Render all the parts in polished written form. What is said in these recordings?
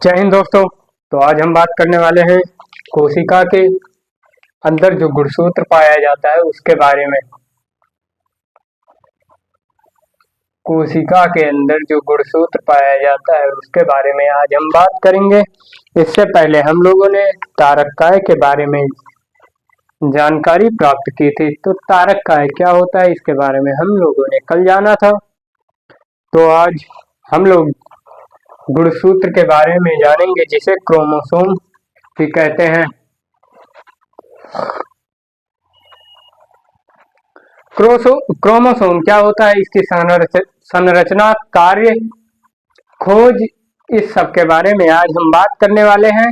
जय हिंद दोस्तों। तो आज हम बात करने वाले हैं कोशिका के अंदर जो गुणसूत्र पाया जाता है उसके बारे में। कोशिका के अंदर जो गुणसूत्र पाया जाता है उसके बारे में आज हम बात करेंगे। इससे पहले हम लोगों ने तारककाय के बारे में जानकारी प्राप्त की थी। तो तारककाय क्या होता है इसके बारे में हम लोगों ने कल जाना था। तो आज हम लोग गुणसूत्र के बारे में जानेंगे जिसे क्रोमोसोम भी कहते हैं। क्रोमोसोम क्या होता है, इसकी संरचना, कार्य, खोज, इस सब के बारे में आज हम बात करने वाले हैं।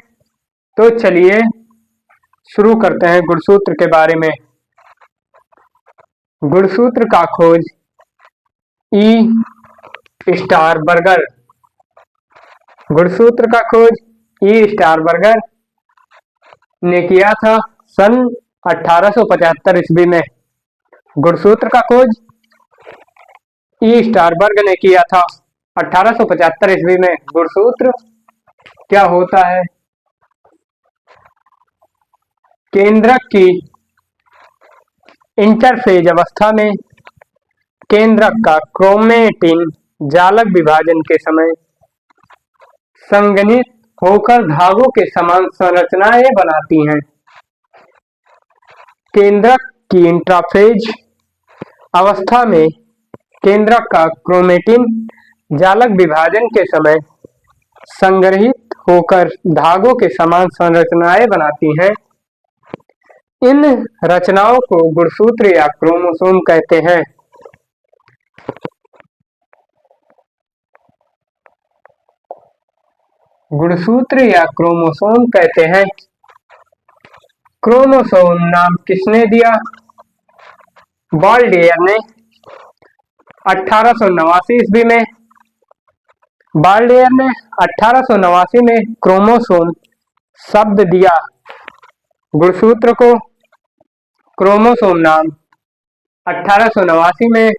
तो चलिए शुरू करते हैं गुणसूत्र के बारे में। गुणसूत्र का खोज ई स्टार बर्गर गुणसूत्र का खोज ई स्टार बर्गर ने किया था सन 1875 ईस्वी में। गुणसूत्र का खोज ई स्टार बर्ग ने किया था 1875 ईस्वी में। गुणसूत्र क्या होता है? केंद्रक की इंटरफेज अवस्था में केंद्रक का क्रोमेटिन जालक विभाजन के समय संघनित होकर धागों के समान संरचनाएं बनाती हैं। केंद्रक की इंटरफेज अवस्था में केंद्रक का क्रोमेटिन जालक विभाजन के समय संग्रहित होकर धागों के समान संरचनाएं बनाती हैं। इन रचनाओं को गुणसूत्र या क्रोमोसोम कहते हैं। गुणसूत्र या क्रोमोसोम कहते हैं। क्रोमोसोम नाम किसने दिया? बाल्डियर ने 1889 ईस्वी में। बाल्डियर ने 1889 में क्रोमोसोम शब्द दिया। गुणसूत्र को क्रोमोसोम नाम 1889 में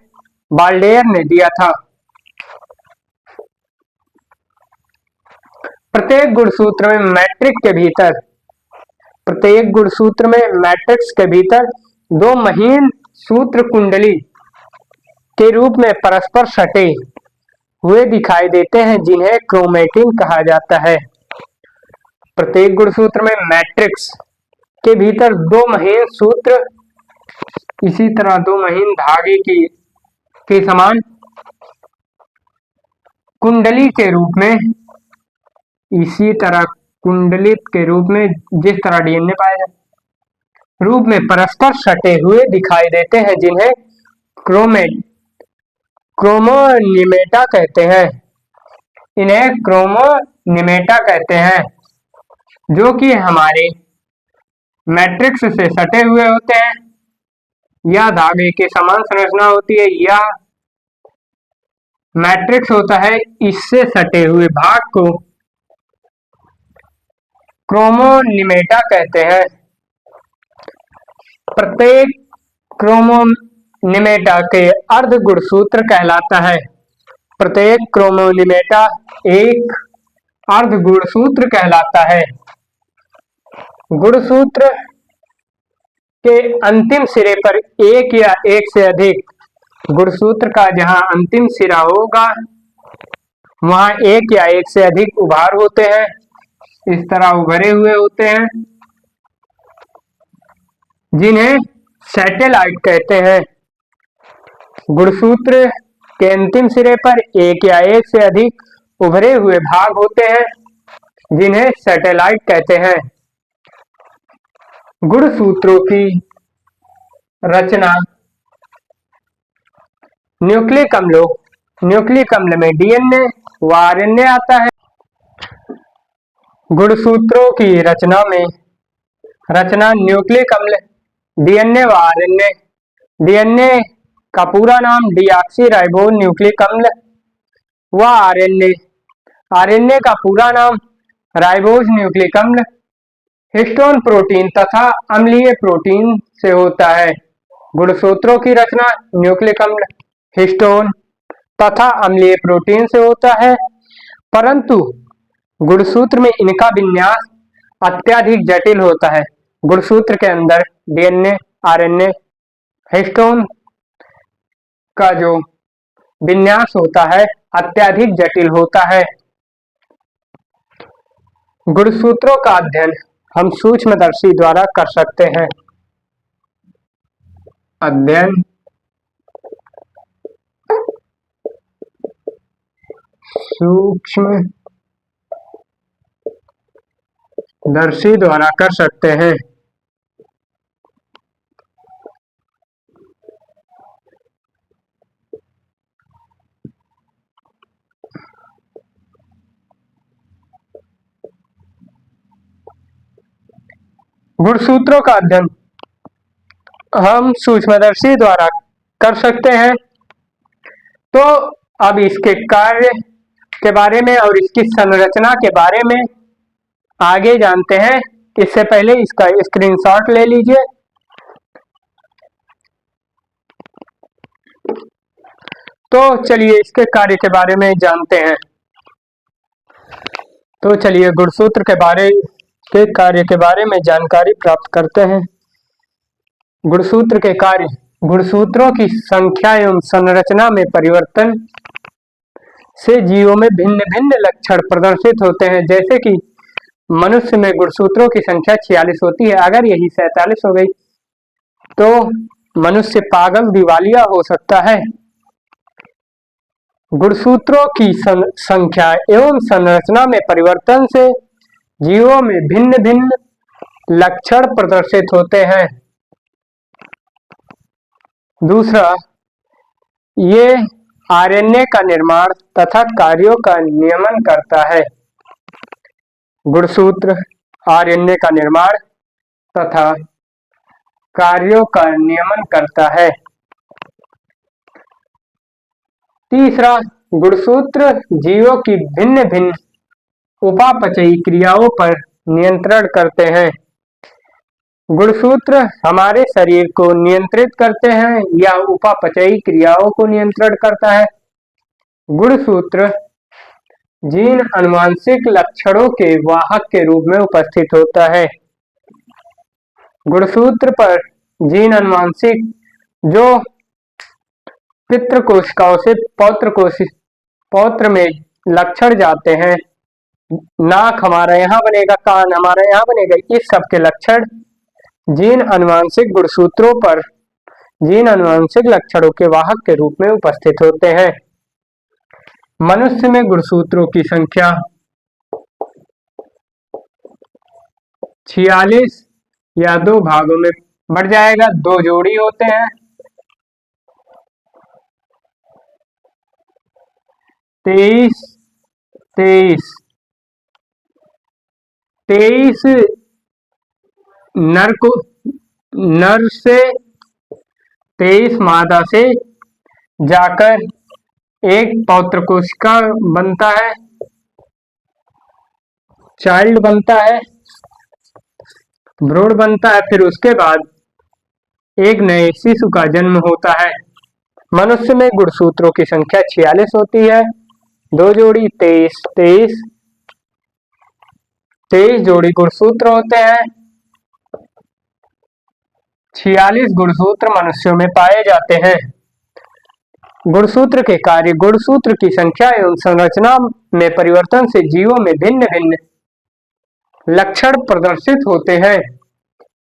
बाल्डियर ने दिया था। प्रत्येक गुणसूत्र में मैट्रिक्स के भीतर दो महीन सूत्र कुंडली के रूप में परस्पर सटे हुए दिखाई देते हैं, जिन्हें क्रोमेटिन कहा जाता है। प्रत्येक गुणसूत्र में मैट्रिक्स के भीतर दो महीन सूत्र इसी तरह दो महीन धागे के समान कुंडली के रूप में, इसी तरह कुंडलित के रूप में जिस तरह डीएनए पाया जाता रूप में परस्पर सटे हुए दिखाई देते हैं, जिन्हें क्रोमोनिमेटा कहते हैं। इन्हें क्रोमोनिमेटा कहते हैं, जो कि हमारे मैट्रिक्स से सटे हुए होते हैं या धागे के समान संरचना होती है, या मैट्रिक्स होता है इससे सटे हुए भाग को क्रोमोनिमेटा कहते हैं। प्रत्येक क्रोमोनिमेटा के अर्ध गुणसूत्र कहलाता है। प्रत्येक क्रोमोनिमेटा एक अर्ध गुणसूत्र कहलाता है। गुणसूत्र के अंतिम सिरे पर एक या एक से अधिक गुणसूत्र का जहां अंतिम सिरा होगा वहां एक या एक से अधिक उभार होते हैं, इस तरह उभरे हुए होते हैं, जिन्हें सैटेलाइट कहते हैं। गुणसूत्र के अंतिम सिरे पर एक या एक से अधिक उभरे हुए भाग होते हैं, जिन्हें सैटेलाइट कहते हैं। गुणसूत्रों की रचना न्यूक्लिक अम्ल में डीएनए व आरएनए आता है। गुणसूत्रों की रचना न्यूक्लिक अम्ल, डीएनए व आरएनए। डीएनए का पूरा नाम डीऑक्सी राइबोज न्यूक्लिक अम्ल व आरएनए का पूरा नाम राइबोज न्यूक्लिक अम्ल हिस्टोन प्रोटीन तथा अम्लीय प्रोटीन से होता है। गुणसूत्रों की रचना न्यूक्लिक अम्ल, हिस्टोन तथा अम्लीय प्रोटीन से होता है, परंतु गुणसूत्र में इनका विन्यास अत्यधिक जटिल होता है। गुणसूत्र के अंदर डीएनए, आरएनए, हिस्टोन का जो विन्यास होता है अत्यधिक जटिल होता है। गुणसूत्रों का अध्ययन हम सूक्ष्मदर्शी द्वारा कर सकते हैं। अध्ययन सूक्ष्मदर्शी द्वारा कर सकते हैं। गुणसूत्रों का अध्ययन हम सूक्ष्मदर्शी द्वारा कर सकते हैं। तो अब इसके कार्य के बारे में और इसकी संरचना के बारे में आगे जानते हैं। इससे पहले इसका स्क्रीनशॉट ले लीजिए। तो चलिए इसके कार्य के बारे में जानते हैं। तो चलिए गुणसूत्र के कार्य के बारे में जानकारी प्राप्त करते हैं। गुणसूत्र के कार्य: गुणसूत्रों की संख्या एवं संरचना में परिवर्तन से जीवों में भिन्न भिन्न लक्षण प्रदर्शित होते हैं। जैसे कि मनुष्य में गुणसूत्रों की संख्या 46 होती है। अगर यही 47 हो गई तो मनुष्य पागल दिवालिया हो सकता है। गुणसूत्रों की संख्या एवं संरचना में परिवर्तन से जीवों में भिन्न भिन्न लक्षण प्रदर्शित होते हैं। दूसरा, ये आरएनए का निर्माण तथा कार्यों का नियमन करता है। गुणसूत्र आरएनए का निर्माण तथा कार्यों का नियमन करता है। तीसरा, गुणसूत्र जीवों की भिन्न भिन्न उपापचयी क्रियाओं पर नियंत्रण करते हैं। गुणसूत्र हमारे शरीर को नियंत्रित करते हैं या उपापचयी क्रियाओं को नियंत्रण करता है। गुणसूत्र जीन आनुवंशिक लक्षणों के वाहक के रूप में उपस्थित होता है। गुणसूत्र पर जीन आनुवंशिक जो पितृ कोशिकाओं से पौत्र में लक्षण जाते हैं, नाक हमारा यहाँ बनेगा, कान हमारा यहाँ बनेगा, इस सब के लक्षण जीन आनुवंशिक गुणसूत्रों पर जीन आनुवंशिक लक्षणों के वाहक के रूप में उपस्थित होते हैं। मनुष्य में गुणसूत्रों की संख्या 46 या 2 भागों में बढ़ जाएगा। 2 जोड़ी होते हैं। 23 नर से 23 मादा से जाकर एक पौत्र कोशिका बनता है, चाइल्ड बनता है, भ्रूण बनता है। फिर उसके बाद एक नए शिशु का जन्म होता है। मनुष्य में गुणसूत्रों की संख्या 46 होती है। 2 जोड़ी 23 जोड़ी गुणसूत्र होते हैं। 46 गुणसूत्र मनुष्यों में पाए जाते हैं। गुणसूत्र के कार्य: गुणसूत्र की संख्या एवं संरचना में परिवर्तन से जीवों में भिन्न भिन्न लक्षण प्रदर्शित होते हैं।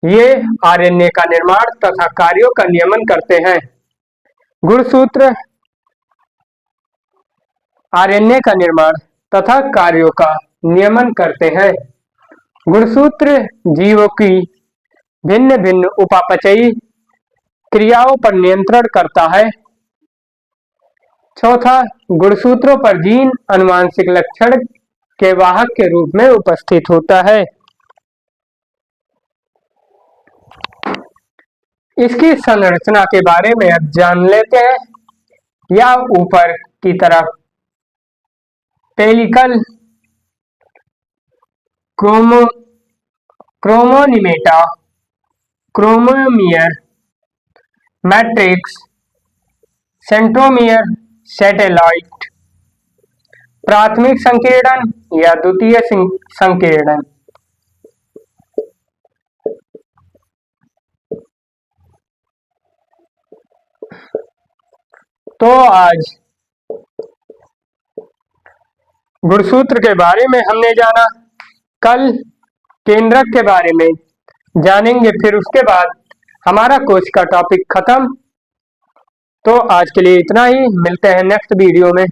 ये आरएनए का निर्माण तथा कार्यों का नियमन करते हैं। गुणसूत्र आरएनए का निर्माण तथा कार्यों का नियमन करते हैं। गुणसूत्र जीवों की भिन्न भिन्न उपापचयी क्रियाओं पर नियंत्रण करता है। चौथा, गुणसूत्रों पर जीन आनुवंशिक लक्षण के वाहक के रूप में उपस्थित होता है। इसकी संरचना के बारे में अब जान लेते हैं। या ऊपर की तरफ pellicle, chromonemata, chromomere, matrix, centromere, satellite, प्राथमिक संकीर्णन या द्वितीय संकीर्णन। तो आज गुणसूत्र के बारे में हमने जाना, कल केंद्रक के बारे में जानेंगे, फिर उसके बाद हमारा कोशिका टॉपिक खत्म। तो आज के लिए इतना ही, मिलते हैं नेक्स्ट वीडियो में।